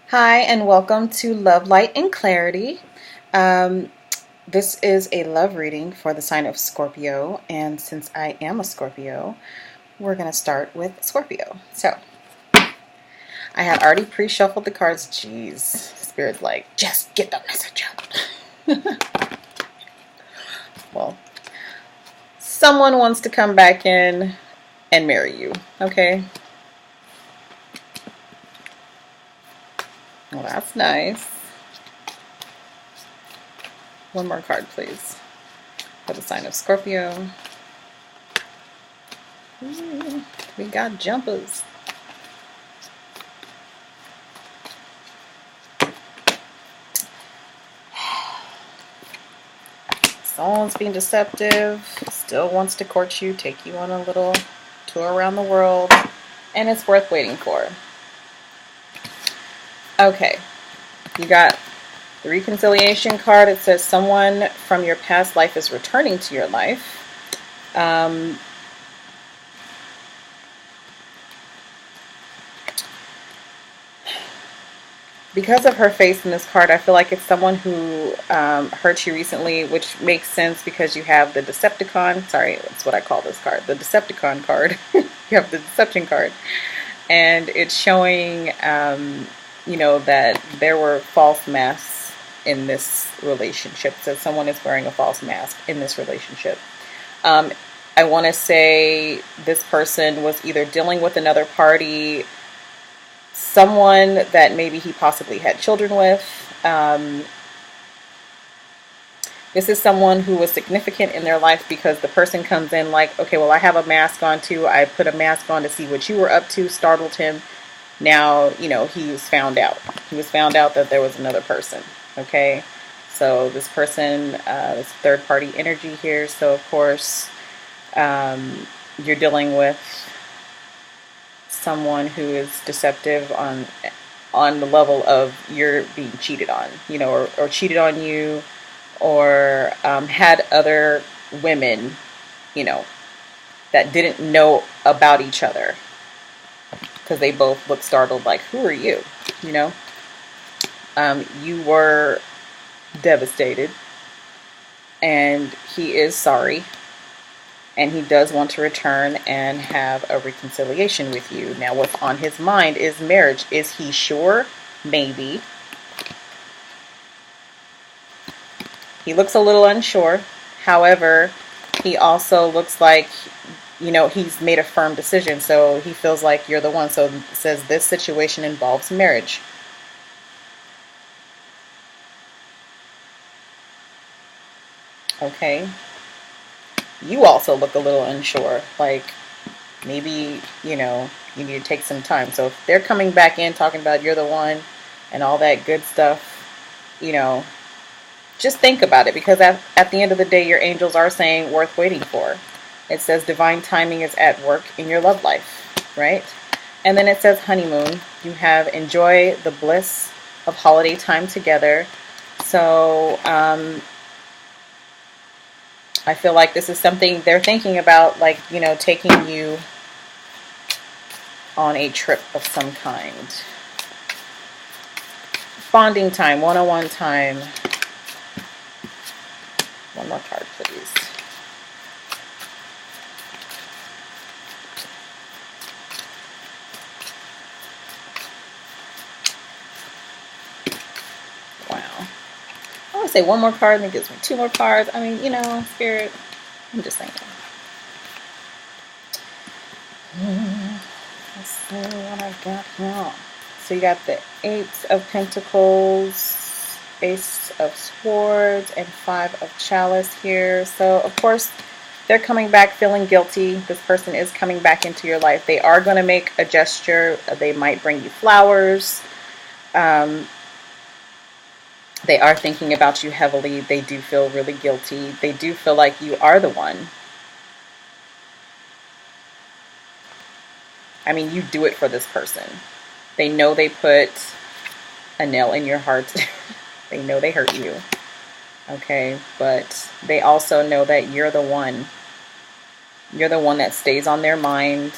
Hi, and welcome to Love, Light, and Clarity. Um, this is a love reading for the sign of Scorpio, and since I am a Scorpio, we're going to start with Scorpio. So, I had already pre-shuffled the cards. Jeez, Spirit's like, just get the message out. Well, someone wants to come back in and marry you, okay? Well, that's nice. One more card, please, for the sign of Scorpio. We got jumpers. Someone's being deceptive, still wants to court you, take you on a little tour around the world, and it's worth waiting for. Okay, you got the reconciliation card. It says someone from your past life is returning to your life. Because of her face in this card, I feel like it's someone who hurt you recently, which makes sense because you have the Decepticon. Sorry, that's what I call this card. The Decepticon card. You have the Deception card. And it's showing, that there were false masks in this relationship. So someone is wearing a false mask in this relationship. I want to say this person was either dealing with another party, someone that maybe he possibly had children with. This is someone who was significant in their life because the person comes in like, okay, well, I have a mask on too. I put a mask on to see what you were up to, startled him. Now, he was found out. He was found out that there was another person. Okay. So this person is third party energy here. So of course, you're dealing with someone who is deceptive on the level of you're being cheated on, or cheated on you, or had other women, that didn't know about each other because they both looked startled, like, who are you? You were devastated, and he is sorry. And he does want to return and have a reconciliation with you. Now, what's on his mind is marriage. Is he sure? Maybe. He looks a little unsure. However, he also looks like, he's made a firm decision. So he feels like you're the one. So it says this situation involves marriage. Okay. You also look a little unsure, like maybe, you need to take some time. So if they're coming back in talking about you're the one and all that good stuff, just think about it, because at the end of the day, your angels are saying worth waiting for. It says divine timing is at work in your love life, right? And then it says honeymoon. You have enjoy the bliss of holiday time together. So, I feel like this is something they're thinking about, like, taking you on a trip of some kind. Bonding time, one-on-one time. One more card, please. Wow. I want to say one more card and it gives me two more cards. I mean, Spirit, I'm just saying. Let's see what I got here. So you got the Eight of Pentacles, Ace of Swords, and Five of Chalice here. So, of course, they're coming back feeling guilty. This person is coming back into your life. They are going to make a gesture. They might bring you flowers. They are thinking about you heavily. They do feel really guilty. They do feel like you are the one. I mean, you do it for this person. They know they put a nail in your heart. They know they hurt you. Okay, but they also know that you're the one. You're the one that stays on their mind.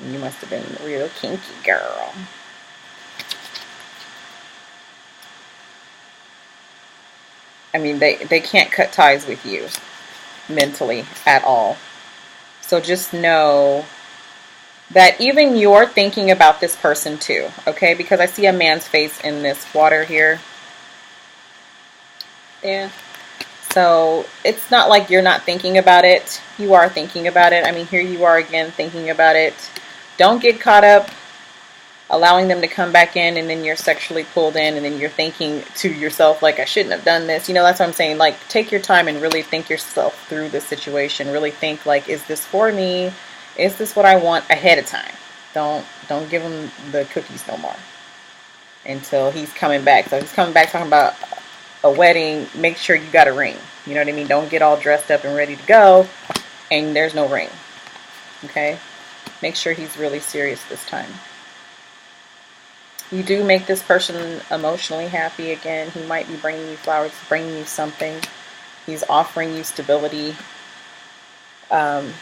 You must have been a real kinky girl. I mean, they can't cut ties with you mentally at all. So just know that even you're thinking about this person too, okay? Because I see a man's face in this water here. Yeah. So it's not like you're not thinking about it. You are thinking about it. I mean, here you are again thinking about it. Don't get caught up allowing them to come back in, and then you're sexually pulled in, and then you're thinking to yourself, like, I shouldn't have done this. You know, that's what I'm saying. Like, take your time and really think yourself through this situation. Really think, like, is this for me? Is this what I want ahead of time? Don't give him the cookies no more until he's coming back. So if he's coming back talking about a wedding, make sure you got a ring. You know what I mean? Don't get all dressed up and ready to go and there's no ring. Okay? Make sure he's really serious this time. You do make this person emotionally happy again. He might be bringing you flowers, bringing you something. He's offering you stability. I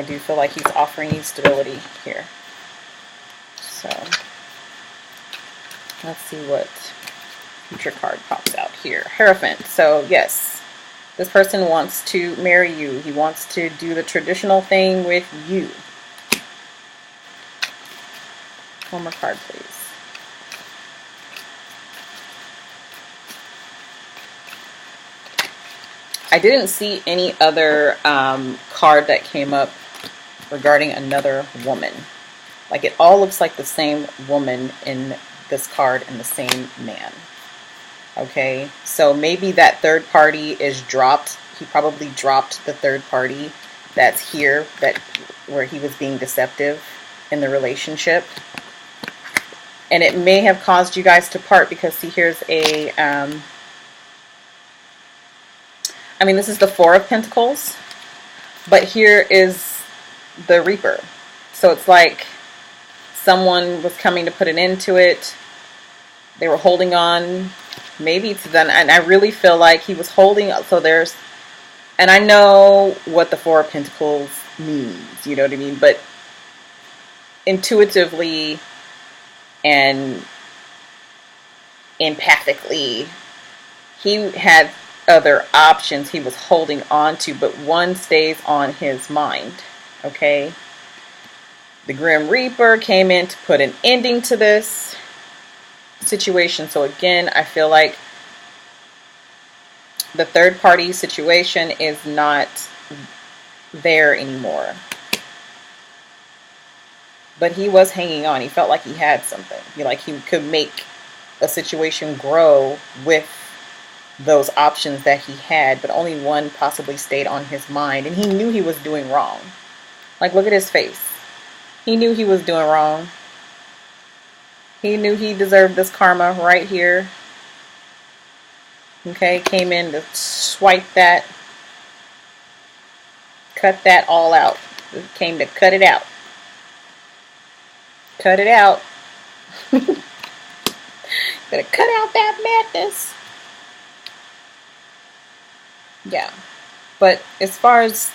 do feel like he's offering you stability here. So, let's see what future card pops out here. Hierophant. So, yes, this person wants to marry you. He wants to do the traditional thing with you. One more card, please. I didn't see any other card that came up regarding another woman. Like, it all looks like the same woman in this card and the same man. Okay, so maybe that third party is dropped. He probably dropped the third party that's here, that where he was being deceptive in the relationship. And it may have caused you guys to part because, see, here's a, I mean, this is the Four of Pentacles, but here is the Reaper. So it's like someone was coming to put an end to it. They were holding on maybe to them. And I really feel like he was holding, so there's, and I know what the Four of Pentacles means, you know what I mean? But intuitively and empathically, he had other options he was holding on to, but one stays on his mind. Okay, the Grim Reaper came in to put an ending to this situation. So again, I feel like the third party situation is not there anymore, but he was hanging on. He felt like he had something. Like he could make a situation grow with those options that he had, but only one possibly stayed on his mind, and he knew he was doing wrong. Like, look at his face. He knew he was doing wrong. He knew he deserved this karma right here. Okay, came in to swipe that, cut that all out. Came to cut it out. Cut it out. Gonna cut out that madness. Yeah, but as far as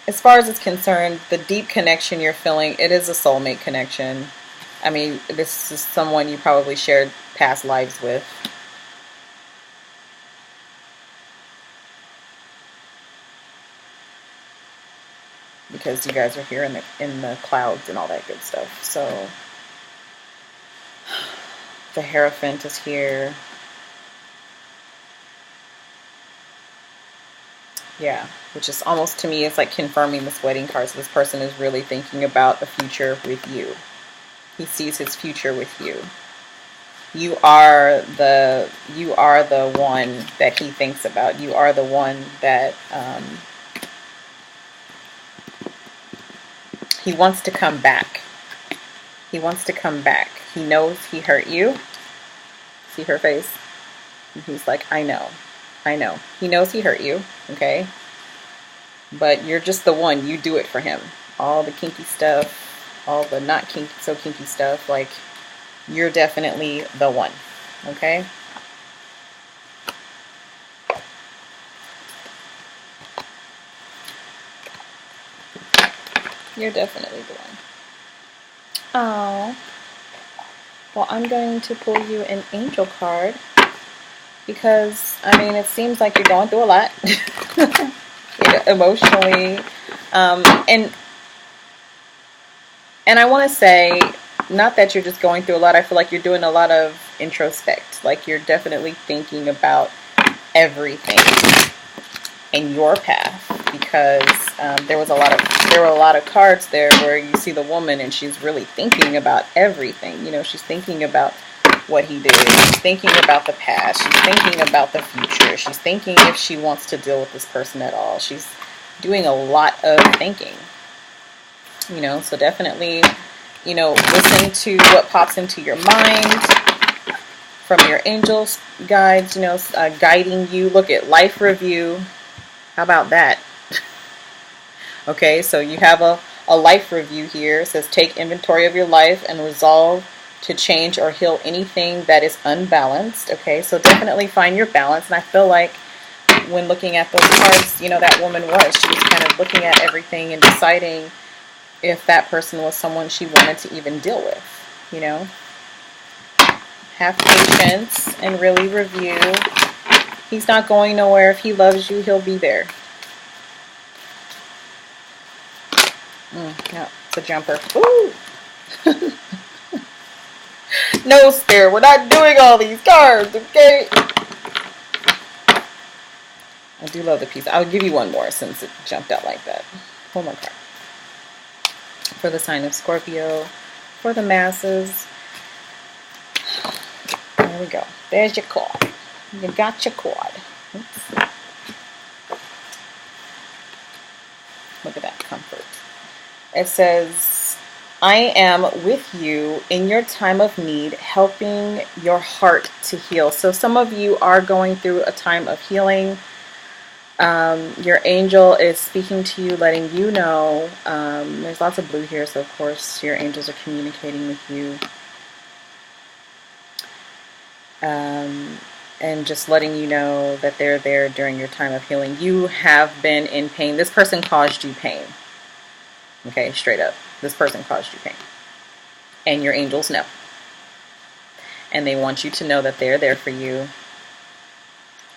it's concerned, the deep connection you're feeling, it is a soulmate connection. I mean, this is someone you probably shared past lives with. Because you guys are here in the clouds and all that good stuff. So the Hierophant is here. Yeah, which is almost, to me, it's like confirming this wedding card. So this person is really thinking about the future with you. He sees his future with you. You are the one that he thinks about. You are the one that he wants to come back. He wants to come back. He knows he hurt you. See her face? And he's like, I know. I know. He knows he hurt you, okay? But you're just the one. You do it for him. All the kinky stuff, all the not kinky, so kinky stuff, like, you're definitely the one, okay? You're definitely the one. Oh. Well, I'm going to pull you an angel card because, I mean, it seems like you're going through a lot emotionally. And I want to say, not that you're just going through a lot, I feel like you're doing a lot of introspect. Like you're definitely thinking about everything in your path, because there were a lot of cards there where you see the woman and she's really thinking about everything. You know, she's thinking about what he did. She's thinking about the past. She's thinking about the future. She's thinking if she wants to deal with this person at all. She's doing a lot of thinking. You know, so definitely, you know, listen to what pops into your mind from your angels, guides, you know, guiding you. Look at life review. How about that? Okay, so you have a life review here. It says take inventory of your life and resolve to change or heal anything that is unbalanced. Okay, so definitely find your balance. And I feel like when looking at those cards, you know, that woman she was kind of looking at everything and deciding if that person was someone she wanted to even deal with, you know. Have patience and really review. He's not going nowhere. If he loves you, he'll be there. No, it's a jumper. Ooh! No, Spirit, we're not doing all these cards, okay? I do love the piece. I'll give you one more since it jumped out like that. One more card. For the sign of Scorpio, for the masses. There we go. There's your card. You got your card. Oops. Look at that comfort. It says, I am with you in your time of need, helping your heart to heal. So some of you are going through a time of healing. Your angel is speaking to you, letting you know. There's lots of blue here, so of course your angels are communicating with you. And just letting you know that they're there during your time of healing. You have been in pain. This person caused you pain. Okay, straight up. This person caused you pain. And your angels know. And they want you to know that they're there for you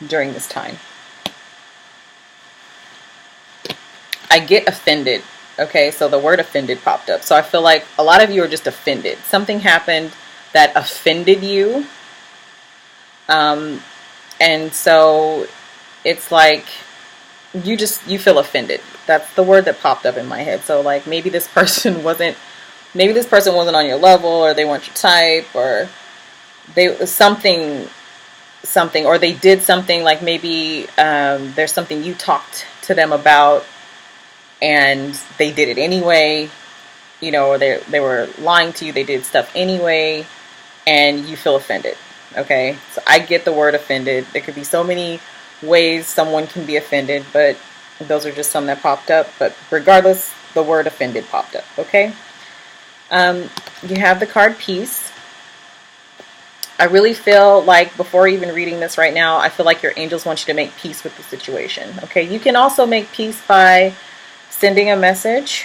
during this time. I get offended. Okay, so the word offended popped up. So I feel like a lot of you are just offended. Something happened that offended you. And so it's like you feel offended. That's the word that popped up in my head. So like maybe this person wasn't on your level, or they weren't your type, or something, or they did something, like maybe there's something you talked to them about and they did it anyway, you know, or they were lying to you, they did stuff anyway, and you feel offended. Okay, so I get the word offended. There could be so many ways someone can be offended, but those are just some that popped up. But regardless, the word offended popped up. Okay, you have the card peace. I really feel like, before even reading this right now, I feel like your angels want you to make peace with the situation. Okay, you can also make peace by sending a message,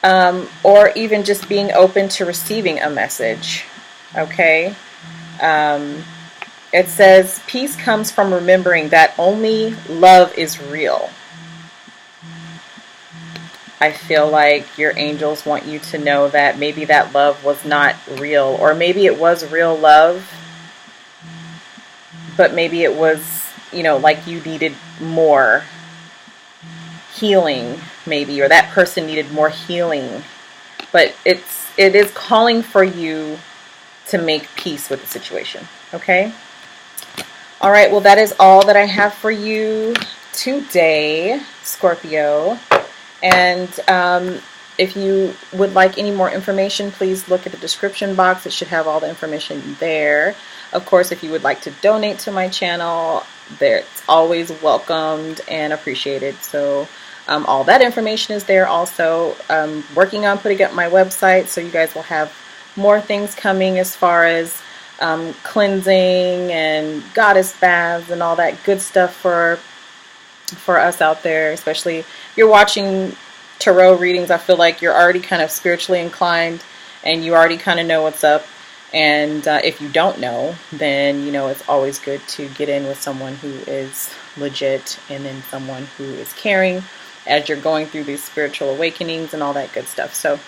or even just being open to receiving a message. Okay. It says, peace comes from remembering that only love is real. I feel like your angels want you to know that maybe that love was not real, or maybe it was real love, but maybe it was, you know, like you needed more healing, maybe, or that person needed more healing. But it is calling for you to make peace with the situation. Okay? All right, well, that is all that I have for you today, Scorpio. And if you would like any more information, please look at the description box. It should have all the information there. Of course, if you would like to donate to my channel, it's always welcomed and appreciated. So all that information is there also. Working on putting up my website, so you guys will have more things coming as far as cleansing and goddess baths and all that good stuff for us out there. Especially if you're watching tarot readings, I feel like you're already kind of spiritually inclined and you already kind of know what's up. And if you don't know, then, you know, it's always good to get in with someone who is legit, and then someone who is caring as you're going through these spiritual awakenings and all that good stuff. So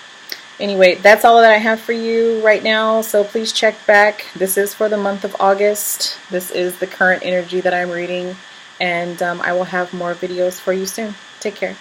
anyway, that's all that I have for you right now. So please check back. This is for the month of August. This is the current energy that I'm reading. And I will have more videos for you soon. Take care.